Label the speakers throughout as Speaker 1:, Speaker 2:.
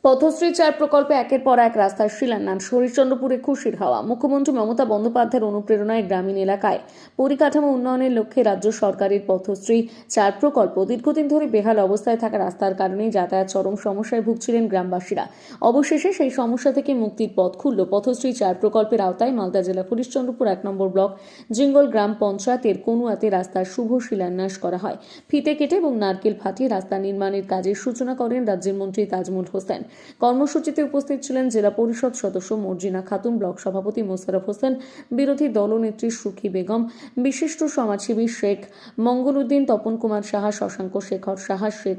Speaker 1: পথশ্রী ৪ প্রকল্পে একের পর এক রাস্তার শিলান্যাস, হরিশ্চন্দ্রপুরে খুশির হাওয়া। মুখ্যমন্ত্রী মমতা বন্দ্যোপাধ্যায়ের অনুপ্রেরণায় গ্রামীণ এলাকায় পরিকাঠামো উন্নয়নের লক্ষ্যে রাজ্য সরকারের পথশ্রী ৪ প্রকল্প। দীর্ঘদিন ধরে বেহাল অবস্থায় থাকা রাস্তার কারণেই যাতায়াত চরম সমস্যায় ভুগছিলেন গ্রামবাসীরা। অবশেষে সেই সমস্যা থেকে মুক্তির পথ খুলল পথশ্রী ৪ প্রকল্পের আওতায় মালদা জেলা হরিশ্চন্দ্রপুর ১ নম্বর ব্লক জিঙ্গল গ্রাম পঞ্চায়েতের কনুয়াতে রাস্তার শুভ শিলান্যাস করা হয়। ফিতে কেটে এবং নারকেল ফাটিয়ে রাস্তা নির্মাণের কাজের সূচনা করেন রাজ্যের মন্ত্রী তাজমুল হোসেন। কর্মসূচিতে উপস্থিত ছিলেন জেলা পরিষদ সদস্য মর্জিনা খাতুন, ব্লক সভাপতি মোশাররফ হোসেন, বিরোধী দলনেত্রী সুখী বেগম, বিশিষ্ট সমাজসেবী শেখ মঙ্গল উদ্দিন, তপন কুমার সাহা, শশাঙ্ক শেখর সাহা, শেখ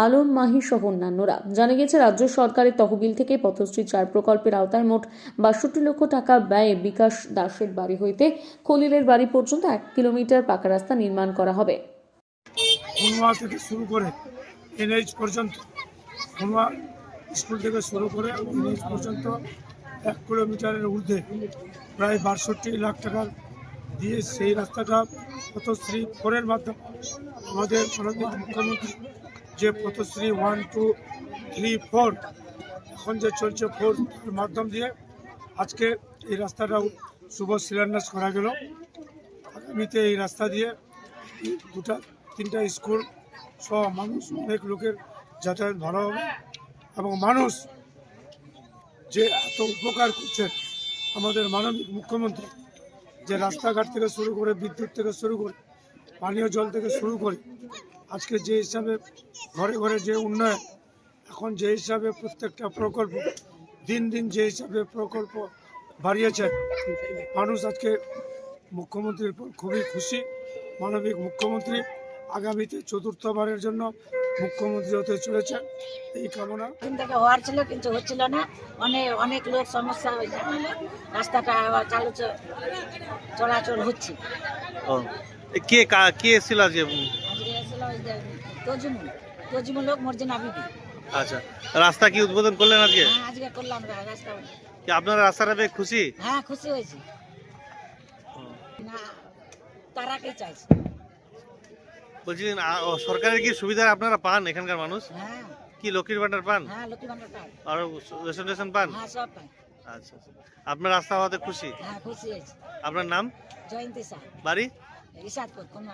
Speaker 1: আলম মাহি সহ অন্যান্যরা। জানা গেছে, রাজ্য সরকারের তহবিল থেকে পথশ্রী ৪ প্রকল্পের আওতায় মোট ৬২ লক্ষ টাকা ব্যয়ে বিকাশ দাসের বাড়ি হইতে খলিলের বাড়ি পর্যন্ত ১ কিলোমিটার পাকা রাস্তা নির্মাণ করা হবে।
Speaker 2: কনুয়া থেকে শুরু করে এনএইচ পর্যন্ত, কনুয়া স্কুল থেকে শুরু করে এনএইচ পর্যন্ত ১ কিলোমিটারের ঊর্ধ্বে প্রায় ৬২ লাখ টাকার দিয়ে সেই রাস্তাটা পথশ্রী 4-এর মাধ্যমে আমাদের মাননীয় মুখ্যমন্ত্রী যে পথশ্রী 1, 2, 3, 4 এখন যে চলছে 4 এর মাধ্যম দিয়ে আজকে এই রাস্তাটা শুভ শিলান্যাস করা গেল। আগামীতে এই রাস্তা দিয়ে 2-3টা স্কুল সহ মানুষ, অনেক লোকের যাতায়াত ভালো হবে এবং মানুষ যে এত উপকার করছেন আমাদের মাননীয় মুখ্যমন্ত্রী, যে রাস্তাঘাট থেকে শুরু করে বিদ্যুৎ থেকে শুরু করে পানীয় জল থেকে শুরু করে আজকে যে হিসাবে ঘরে ঘরে যে উন্নয়ন, এখন যে হিসাবে প্রত্যেকটা প্রকল্প দিন দিন যে হিসাবে প্রকল্প বাড়িয়েছেন, মানুষ আজকে মুখ্যমন্ত্রীর উপর খুবই খুশি। মাননীয় মুখ্যমন্ত্রী আগামীতে ৪র্থবারের জন্য মুখ্যমন্ত্রী হতে চলেছে, এই কামনা।
Speaker 3: দিন থেকে হওয়ার ছিল কিন্তু হচ্ছিল না। অনেক লোক সমস্যা হয়েছে, রাস্তাটা আবার চলাচল হচ্ছে।
Speaker 4: কে এসেছিল আজকে?
Speaker 3: আজকে এসেছিল ওই যে তজিমুল লোক মর্জিনা বিবি।
Speaker 4: আচ্ছা, রাস্তা কি উদ্বোধন করলেন আজকে?
Speaker 3: হ্যাঁ, আজকে করলাম রাস্তা।
Speaker 4: কি আপনারা রাস্তাটা পেয়ে খুশি?
Speaker 3: হ্যাঁ, খুশি হয়েছি। না, তারা কি চাইছে?
Speaker 4: বলছি, সরকারের কি সুবিধা আপনারা পান এখানকার মানুষ?
Speaker 3: হ্যাঁ।
Speaker 4: কি লক্ষ্মীর ভান্ডার পান?
Speaker 3: হ্যাঁ, লক্ষ্মী ভান্ডার পাই।
Speaker 4: আর রেশন পান?
Speaker 3: হ্যাঁ, সব পাই।
Speaker 4: আচ্ছা, আপনার রাস্তা হওয়াতে খুশি?
Speaker 3: হ্যাঁ, খুশি হয়েছি।
Speaker 4: আপনার নাম?
Speaker 3: জয়ন্তী শাহ,
Speaker 4: বাড়ি?
Speaker 3: ইসাদপুর, কোন